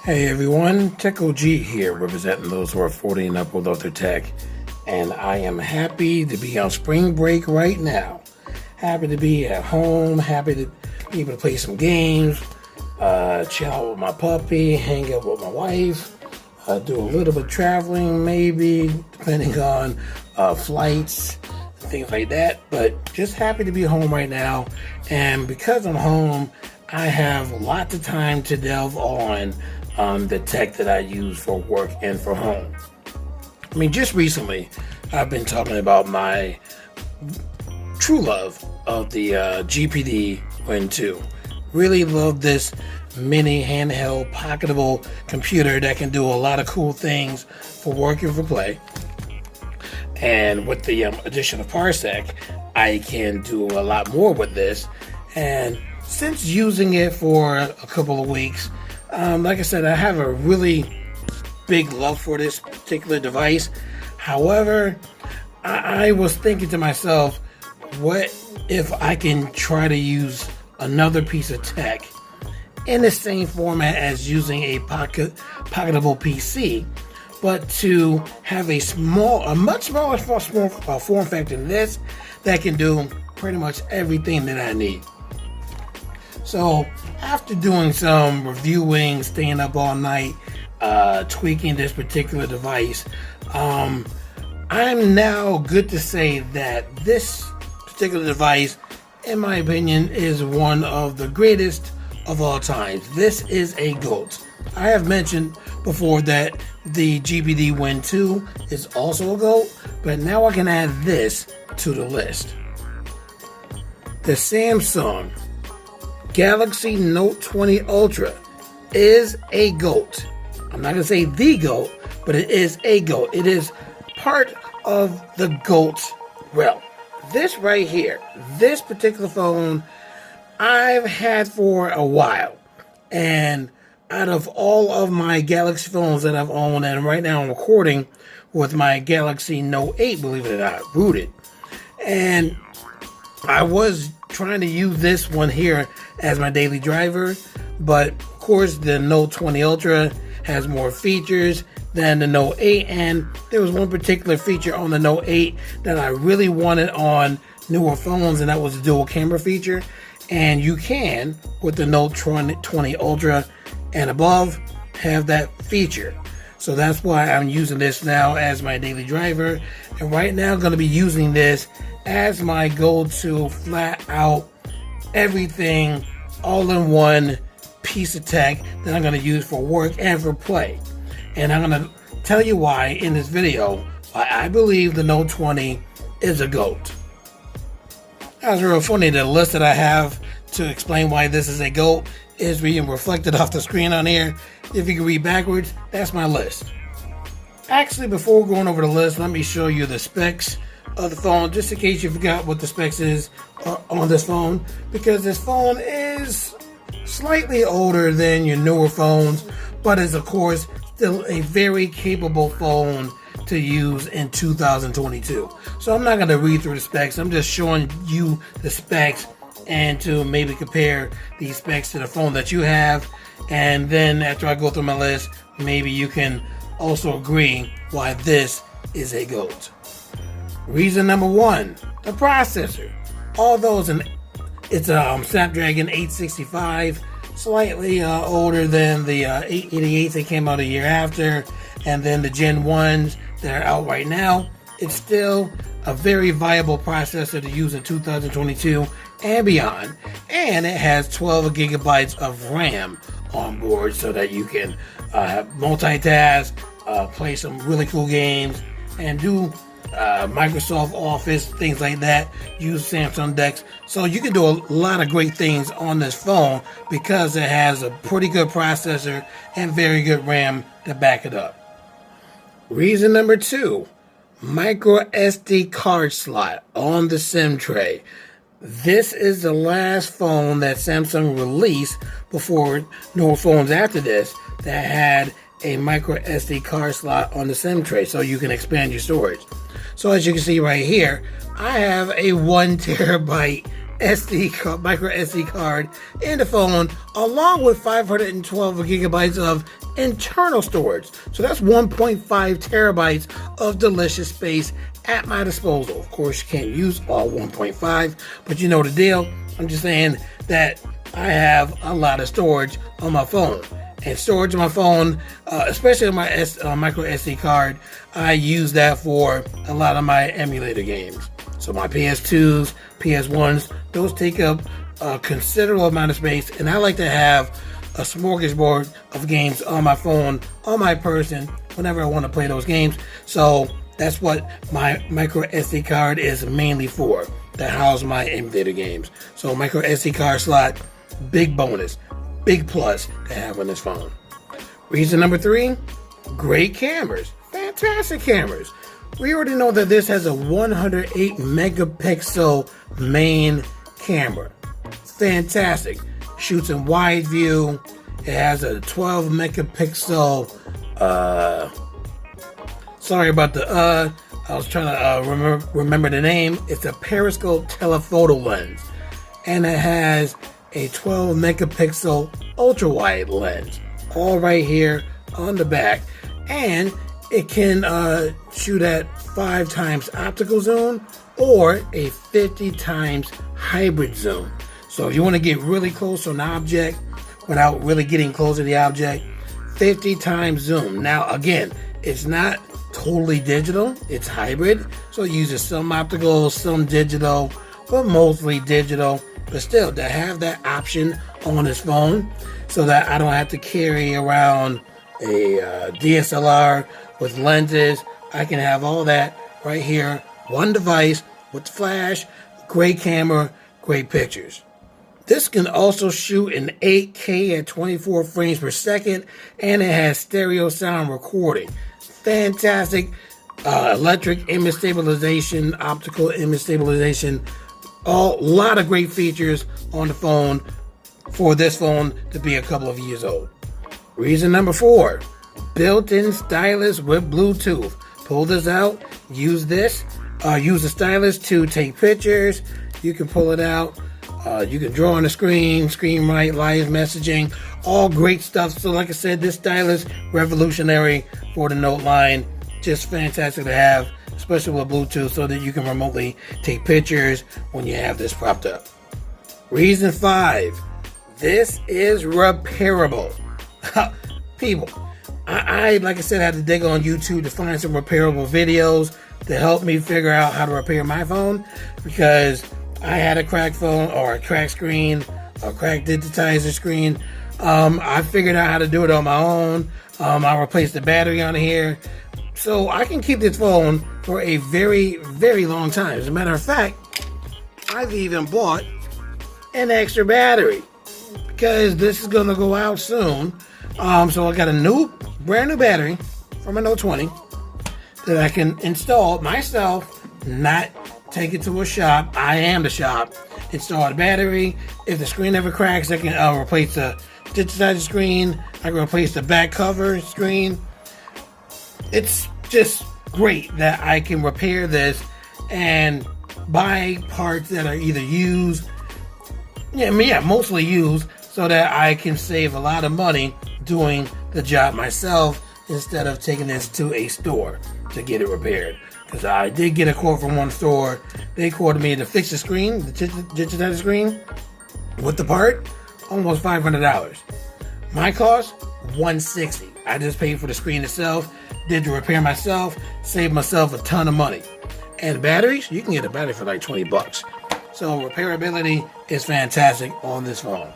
Hey everyone, Tech OG here, representing those who are 40 and up with their tech, and I am happy to be on spring break right now. Happy to be at home, happy to be able to play some games, chill out with my puppy, hang out with my wife, do a little bit of traveling maybe, depending on flights, things like that, but just happy to be home right now. And because I'm home, I have lots of time to delve on the tech that I use for work and for home. I mean, just recently, I've been talking about my true love of the GPD Win 2. Really love this mini handheld pocketable computer that can do a lot of cool things for work and for play. And with the addition of Parsec, I can do a lot more with this. And since using it for a couple of weeks, like I said, I have a really big love for this particular device. However, I was thinking to myself, what if I can try to use another piece of tech in the same format as using a pocketable PC, but to have a much smaller form factor than this that can do pretty much everything that I need. So after doing some reviewing, staying up all night, tweaking this particular device, I'm now good to say that this particular device, in my opinion, is one of the greatest of all times. This is a GOAT. I have mentioned before that the GPD Win 2 is also a GOAT, but now I can add this to the list. The Samsung Galaxy Note 20 Ultra is a GOAT. I'm not going to say the GOAT, but it is a GOAT. It is part of the GOAT realm. This right here, this particular phone, I've had for a while. And out of all of my Galaxy phones that I've owned, and right now I'm recording with my Galaxy Note 8, believe it or not, rooted. And I was trying to use this one here as my daily driver, but of course the Note 20 Ultra has more features than the Note 8, and there was one particular feature on the Note 8 that I really wanted on newer phones, and that was the dual camera feature. And you can, with the Note 20 Ultra and above, have that feature. So that's why I'm using this now as my daily driver, and right now I'm going to be using this as my go-to flat out everything all in one piece of tech that I'm going to use for work and for play. And I'm going to tell you why in this video why I believe the Note 20 is a GOAT. That's real funny. The list that I have to explain why this is a GOAT is being reflected off the screen on here. If you can read backwards, that's my list. Actually, before going over the list, let me show you the specs of the phone, just in case you forgot what the specs is on this phone, because this phone is slightly older than your newer phones, but is of course still a very capable phone to use in 2022. So I'm not going to read through the specs. I'm just showing you the specs and to maybe compare these specs to the phone that you have. And then after I go through my list, maybe you can also agree why this is a GOAT. Reason number one, the processor. Although it's a Snapdragon 865, slightly older than the 888s that came out a year after, and then the Gen 1s that are out right now, it's still a very viable processor to use in 2022 and beyond. And it has 12 gigabytes of RAM on board so that you can multitask, play some really cool games, and do Microsoft Office, things like that, use Samsung Dex. So you can do a lot of great things on this phone because it has a pretty good processor and very good RAM to back it up. Reason number two, micro SD card slot on the SIM tray. This is the last phone that Samsung released before newer phones after this that had a micro SD card slot on the SIM tray so you can expand your storage. So as you can see right here, I have a 1 terabyte micro SD card in the phone, along with 512 gigabytes of internal storage. So that's 1.5 terabytes of delicious space at my disposal. Of course, you can't use all 1.5, but you know the deal. I'm just saying that I have a lot of storage on my phone. And storage on my phone, especially on my micro SD card, I use that for a lot of my emulator games. So my PS2s, PS1s, those take up a considerable amount of space, and I like to have a smorgasbord of games on my phone, on my person, whenever I want to play those games. So that's what my micro SD card is mainly for, to house my emulator games. So micro SD card slot, big bonus, big plus to have on this phone. Reason number 3, great cameras, fantastic cameras. We already know that this has a 108 megapixel main camera. Fantastic. Shoots in wide view. It has a 12 megapixel, sorry about the I was trying to remember the name. It's a periscope telephoto lens. And it has a 12 megapixel ultra wide lens. All right here on the back. And it can shoot at 5 times optical zoom or a 50 times hybrid zoom. So if you want to get really close to an object without really getting close to the object, 50 times zoom. Now again, it's not totally digital, it's hybrid. So it uses some optical, some digital, but mostly digital. But still, to have that option on this phone so that I don't have to carry around a DSLR with lenses, I can have all that right here, one device with flash, great camera, great pictures. This can also shoot in 8K at 24 frames per second, and it has stereo sound recording. Fantastic electric image stabilization, optical image stabilization, a lot of great features on the phone for this phone to be a couple of years old. Reason number 4, built-in stylus with Bluetooth. Pull this out, use this, use the stylus to take pictures. You can pull it out, you can draw on the screen, screen write, live messaging, all great stuff. So like I said, this stylus, revolutionary for the Note line, just fantastic to have, especially with Bluetooth, so that you can remotely take pictures when you have this propped up. Reason 5, this is repairable. People, I like I said, had to dig on YouTube to find some repairable videos to help me figure out how to repair my phone, because I had a cracked phone or a cracked screen, a cracked digitizer screen. I figured out how to do it on my own. I replaced the battery on here, so I can keep this phone for a very, very long time. As a matter of fact, I've even bought an extra battery because this is going to go out soon. So I got a brand new battery from a Note 20 that I can install myself, not take it to a shop. I am the shop. Install the battery. If the screen ever cracks, I can replace the digitizer screen. I can replace the back cover screen. It's just great that I can repair this and buy parts that are either used, mostly used, so that I can save a lot of money doing the job myself instead of taking this to a store to get it repaired. Because I did get a quote from one store. They quoted me to fix the screen, the digitizer screen, with the part, almost $500. My cost, $160. I just paid for the screen itself, did the repair myself, saved myself a ton of money. And batteries, you can get a battery for like $20. So repairability is fantastic on this phone.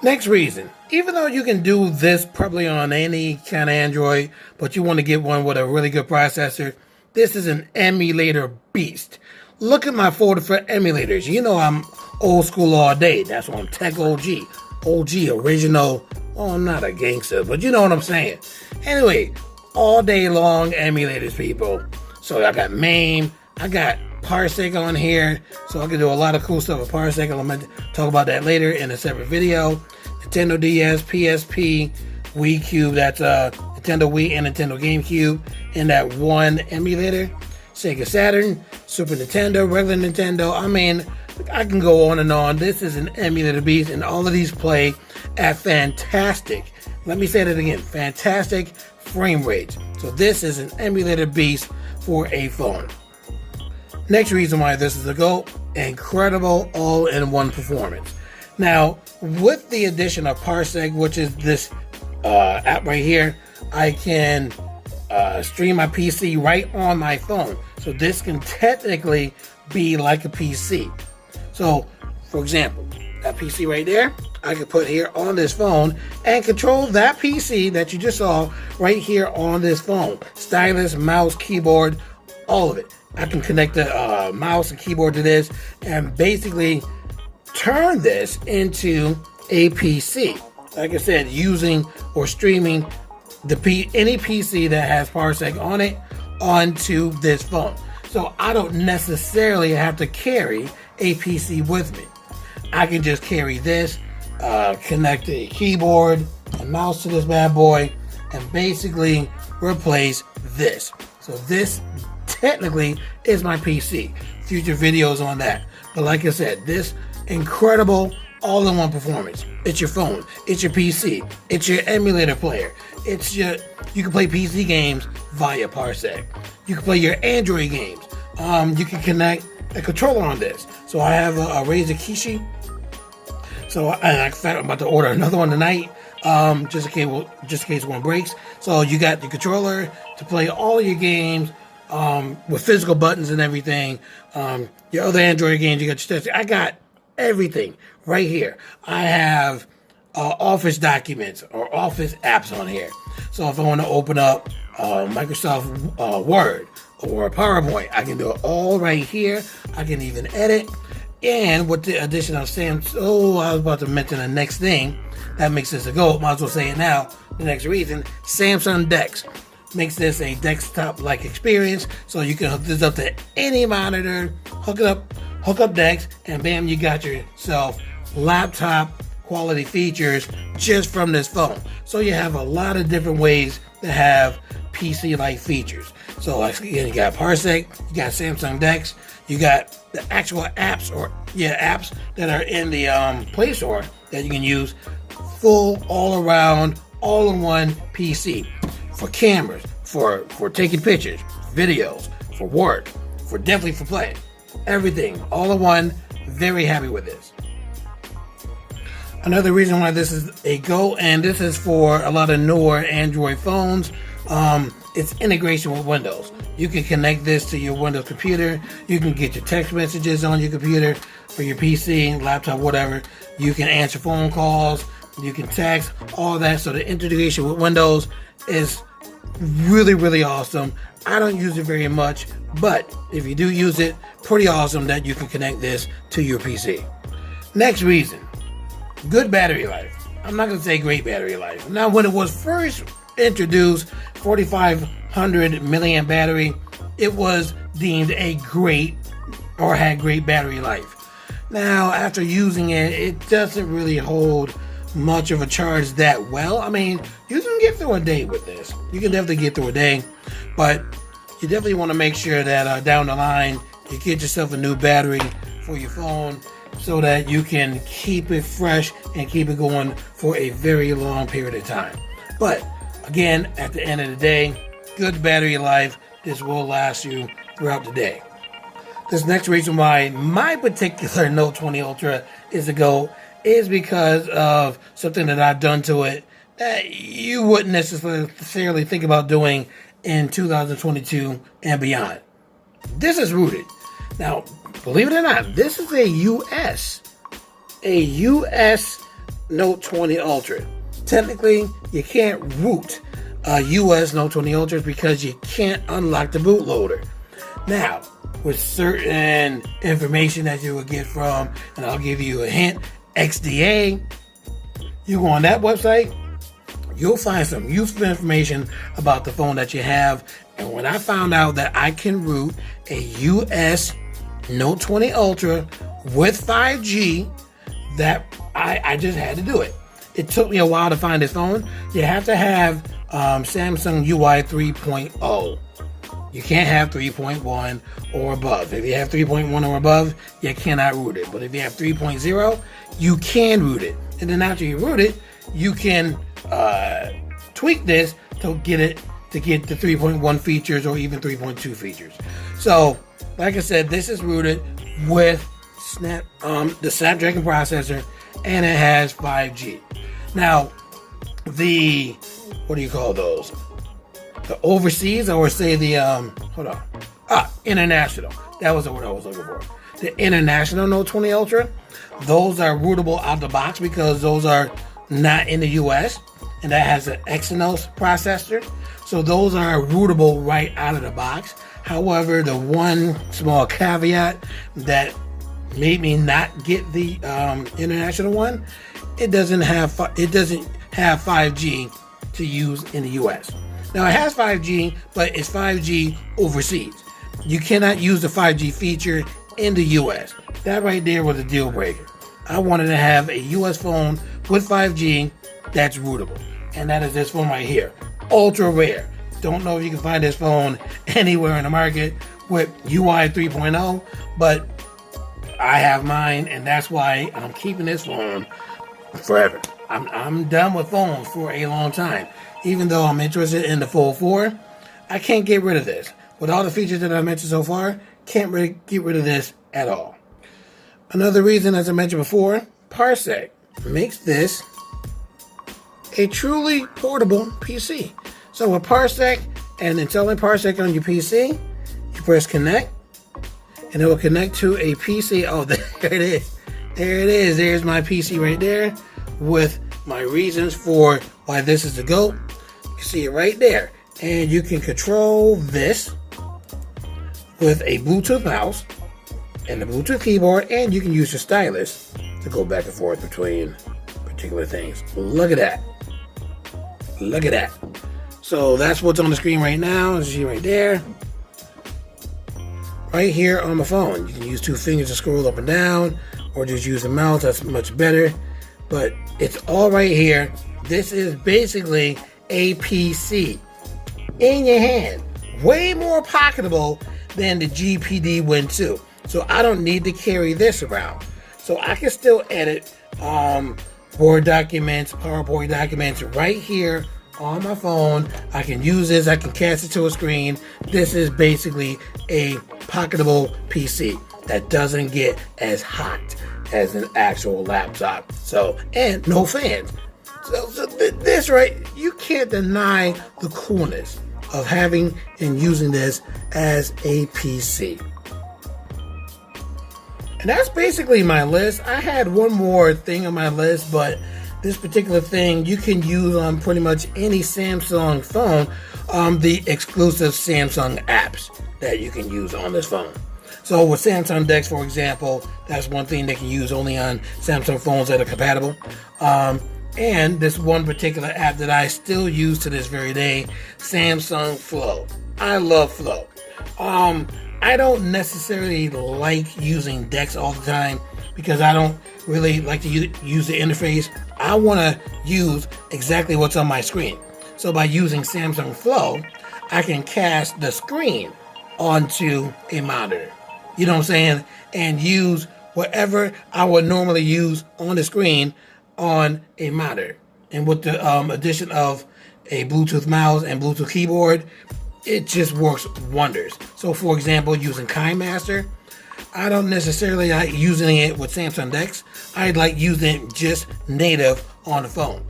Next reason, even though you can do this probably on any kind of Android, but you want to get one with a really good processor, this is an emulator beast. Look at my folder for emulators. You know I'm old school all day. That's why I'm Tech OG. OG, original. Well, I'm not a gangster, but you know what I'm saying. Anyway, all day long emulators, people. So I got MAME, I got Parsec on here, so I can do a lot of cool stuff with Parsec. I'm going to talk about that later in a separate video. Nintendo DS, PSP, Wii Cube, that's Nintendo Wii and Nintendo GameCube in that one emulator. Sega Saturn, Super Nintendo, regular Nintendo. I mean, I can go on and on. This is an emulator beast, and all of these play at fantastic, let me say that again, fantastic frame rates. So this is an emulator beast for a phone. Next reason why this is a GOAT, incredible all-in-one performance. Now, with the addition of Parsec, which is this app right here, I can stream my PC right on my phone. So this can technically be like a PC. So, for example, that PC right there, I can put here on this phone and control that PC that you just saw right here on this phone. Stylus, mouse, keyboard, all of it. I can connect the mouse and keyboard to this and basically turn this into a PC. Like I said, using or streaming any PC that has Parsec on it onto this phone. So I don't necessarily have to carry a PC with me. I can just carry this, connect a keyboard and mouse to this bad boy, and basically replace this. So this technically is my PC. Future videos on that. But like I said, this incredible all-in-one performance. It's your phone, it's your PC, it's your emulator player. You can play PC games via Parsec. You can play your Android games. You can connect a controller on this. So I have a Razer Kishi. So in fact, I'm about to order another one tonight, just in case one breaks. So you got the controller to play all your games with physical buttons and everything. Your other Android games, you got your steps. I got everything right here. I have Office documents or Office apps on here. So if I want to open up Microsoft Word or PowerPoint, I can do it all right here. I can even edit. And with the addition of I was about to mention the next thing that makes this a GOAT. Might as well say it now. The next reason, Samsung DeX makes this a desktop-like experience. So you can hook this up to any monitor, hook up DeX, and bam, you got yourself laptop quality features just from this phone. So you have a lot of different ways to have PC-like features. So again, you got Parsec, you got Samsung DeX, you got the actual apps apps that are in the Play Store that you can use. Full, all-around, all-in-one PC for cameras, for taking pictures, videos, for work, definitely for play. Everything, all in one. Very happy with this. Another reason why this is a GOAT, and this is for a lot of newer Android phones, it's integration with Windows. You can connect this to your Windows computer. You can get your text messages on your computer for your PC, laptop, whatever. You can answer phone calls. You can text, all that. So the integration with Windows is really, really awesome. I don't use it very much, but if you do use it, pretty awesome that you can connect this to your PC. Next reason, good battery life. I'm not going to say great battery life. Now, when it was first introduced, 4,500 milliamp battery, it was deemed a great or had great battery life. Now, after using it, it doesn't really hold much of a charge that well. I mean, you can get through a day with this. You can definitely get through a day, but you definitely want to make sure that down the line, you get yourself a new battery for your phone so that you can keep it fresh and keep it going for a very long period of time. But again, at the end of the day, good battery life. This will last you throughout the day. This next reason why my particular Note 20 Ultra is a GOAT is because of something that I've done to it that you wouldn't necessarily think about doing in 2022 and beyond. This is rooted. Now, believe it or not, this is a US Note 20 Ultra. Technically, you can't root a US Note 20 Ultra because you can't unlock the bootloader. Now, with certain information that you will get from, and I'll give you a hint, XDA, you go on that website, you'll find some useful information about the phone that you have. And when I found out that I can root a US Note 20 Ultra with 5G, that I just had to do it. It took me a while to find this phone. You have to have Samsung UI 3.0. You can't have 3.1 or above. If you have 3.1 or above, you cannot root it. But if you have 3.0, you can root it. And then after you root it, you can tweak this to get the 3.1 features or even 3.2 features. So, like I said, this is rooted with the Snapdragon processor, and it has 5G. Now, what do you call those? The overseas, or say the international. That was the word I was looking for. The international Note 20 Ultra, those are rootable out the box because those are not in the US, and that has an Exynos processor. So those are rootable right out of the box. However, the one small caveat that made me not get the international one, it doesn't have 5G to use in the US. Now it has 5G, but it's 5G overseas. You cannot use the 5G feature in the US. That right there was a deal breaker. I wanted to have a US phone with 5G that's rootable. And that is this phone right here. Ultra rare. Don't know if you can find this phone anywhere in the market with UI 3.0, but I have mine, and that's why I'm keeping this phone forever. I'm done with phones for a long time. Even though I'm interested in the Fold 4, I can't get rid of this. With all the features that I mentioned so far, can't really get rid of this at all. Another reason, as I mentioned before, Parsec makes this a truly portable PC. So with Parsec and installing Parsec on your PC, you press connect, and it will connect to a PC. Oh, there it is. There it is. There's my PC right there with my reasons for why this is the GOAT. You can see it right there. And you can control this with a Bluetooth mouse and a Bluetooth keyboard, and you can use your stylus to go back and forth between particular things. Look at that. Look at that. So that's what's on the screen right now. As you see right there. Right here on my phone. You can use two fingers to scroll up and down, or just use the mouse. That's much better. But it's all right here. This is basically a PC in your hand. Way more pocketable than the GPD Win 2. So I don't need to carry this around. So I can still edit Word documents, PowerPoint documents right here on my phone. I can use this. I can cast it to a screen. This is basically a pocketable PC that doesn't get as hot as an actual laptop. So, and no fans. So this right, you can't deny the coolness of having and using this as a PC. And that's basically my list. I had one more thing on my list, but this particular thing you can use on pretty much any Samsung phone, the exclusive Samsung apps that you can use on this phone. So with Samsung Dex, for example, that's one thing they can use only on Samsung phones that are compatible. And this one particular app that I still use to this very day, Samsung Flow. I love Flow. I don't necessarily like using Dex all the time because I don't really like to use the interface. I want to use exactly what's on my screen. So by using Samsung Flow, I can cast the screen onto a monitor. You know what I'm saying? And use whatever I would normally use on the screen on a monitor. And with the addition of a Bluetooth mouse and Bluetooth keyboard, it just works wonders. So for example, using KineMaster, I don't necessarily like using it with Samsung Dex. I like using it just native on the phone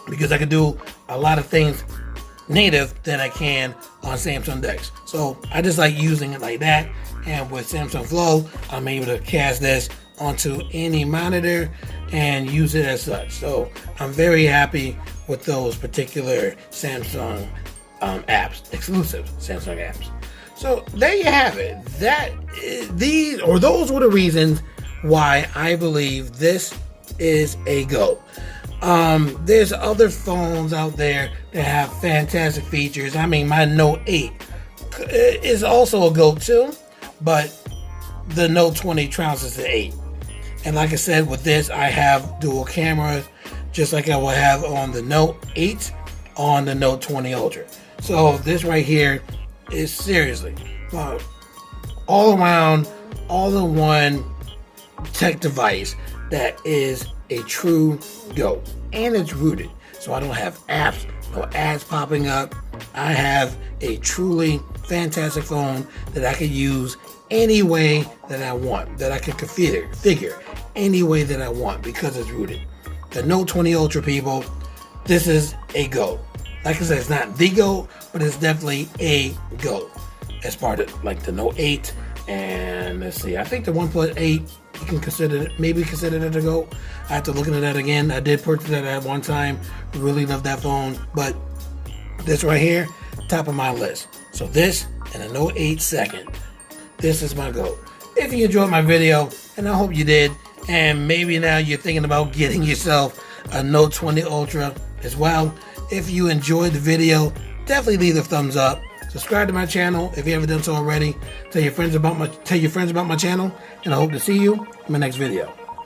because I can do a lot of things native that I can on Samsung Dex. So I just like using it like that. And with Samsung Flow, I'm able to cast this onto any monitor and use it as such. So I'm very happy with those particular Samsung apps, exclusive Samsung apps. So there you have it. Those were the reasons why I believe this is a GOAT. There's other phones out there that have fantastic features. I mean, my Note 8 is also a GOAT too, but the Note 20 trounces the 8. And like I said, with this, I have dual cameras, just like I will have on the Note 8 on the Note 20 Ultra. So this right here is seriously all around, all-in-one tech device that is a true GOAT, and it's rooted. So I don't have apps, no ads popping up. I have a truly fantastic phone that I can use any way that I want, that I can configure any way that I want because it's rooted. The Note 20 Ultra, people, this is a GOAT. Like I said, it's not the GOAT, but it's definitely a GOAT. As part of like the Note 8, and let's see, I think the OnePlus 8, you can consider it, maybe consider it a GOAT. I have to look into that again. I did purchase that at one time. Really love that phone, but this right here, top of my list. So this and a Note 8 second. This is my GOAT. If you enjoyed my video, and I hope you did, and maybe now you're thinking about getting yourself a Note 20 Ultra as well. If you enjoyed the video, definitely leave a thumbs up. Subscribe to my channel if you haven't done so already. Tell your friends about my channel, and I hope to see you in my next video.